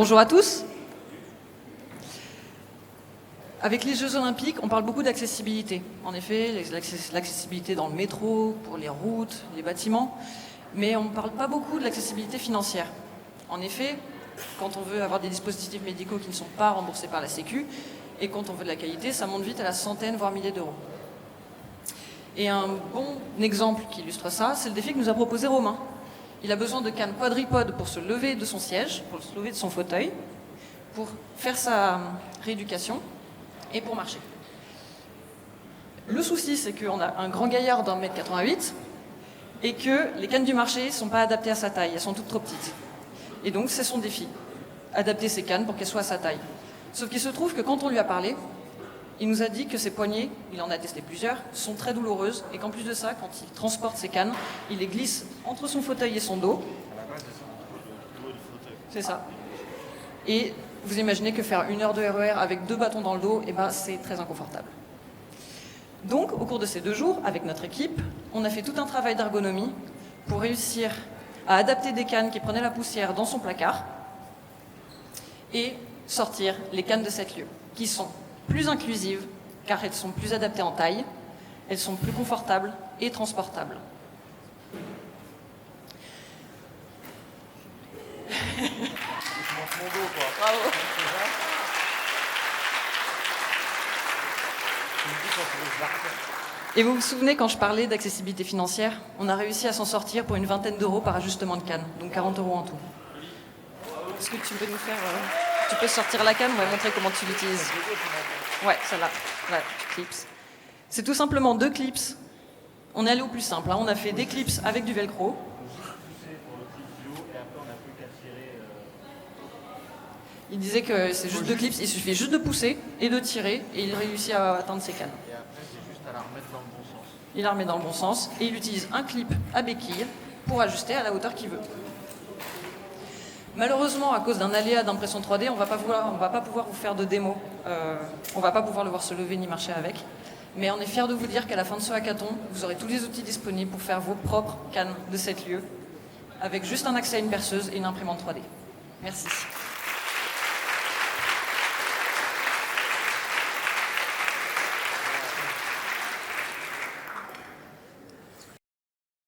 Bonjour à tous. Avec les Jeux Olympiques, on parle beaucoup d'accessibilité. En effet, l'accessibilité dans le métro, pour les routes, les bâtiments, mais on ne parle pas beaucoup de l'accessibilité financière. En effet, quand on veut avoir des dispositifs médicaux qui ne sont pas remboursés par la Sécu, et quand on veut de la qualité, ça monte vite à la centaine, voire milliers d'euros. Et un bon exemple qui illustre ça, c'est le défi que nous a proposé Romain. Il a besoin de cannes quadripodes pour se lever de son siège, pour se lever de son fauteuil, pour faire sa rééducation et pour marcher. Le souci, c'est qu'on a un grand gaillard d'1,88 m et que les cannes du marché ne sont pas adaptées à sa taille, elles sont toutes trop petites. Et donc, c'est son défi, adapter ses cannes pour qu'elles soient à sa taille. Sauf qu'il se trouve que quand on lui a parlé, il nous a dit que ses poignées, il en a testé plusieurs, sont très douloureuses et qu'en plus de ça, quand il transporte ses cannes, il les glisse entre son fauteuil et son dos. C'est ça. Et vous imaginez que faire 1 heure de RER avec 2 bâtons dans le dos, eh ben, c'est très inconfortable. Donc, au cours de ces 2 jours, avec notre équipe, on a fait tout un travail d'ergonomie pour réussir à adapter des cannes qui prenaient la poussière dans son placard et sortir les cannes de 7 lieux, qui sont plus inclusives, car elles sont plus adaptées en taille, elles sont plus confortables et transportables. Bravo. Et vous vous souvenez quand je parlais d'accessibilité financière, on a réussi à s'en sortir pour une vingtaine d'euros par ajustement de canne, donc 40 euros en tout. Est-ce que tu peux nous faire... Tu peux sortir la canne, on va montrer comment tu l'utilises. Ouais, celle-là. Là, tu clips. C'est tout simplement 2 clips. On est allé au plus simple. Hein. On a fait des clips avec du velcro. Il disait que c'est juste 2 clips, il suffit juste de pousser et de tirer, et il réussit à atteindre ses cannes. Et après, c'est juste à la remettre dans le bon sens. Il la remet dans le bon sens, et il utilise un clip à béquille pour ajuster à la hauteur qu'il veut. Malheureusement, à cause d'un aléa d'impression 3D, on va pas pouvoir vous faire de démo. On va pas pouvoir le voir se lever ni marcher avec. Mais on est fiers de vous dire qu'à la fin de ce hackathon, vous aurez tous les outils disponibles pour faire vos propres cannes de 7 lieux, avec juste un accès à une perceuse et une imprimante 3D. Merci.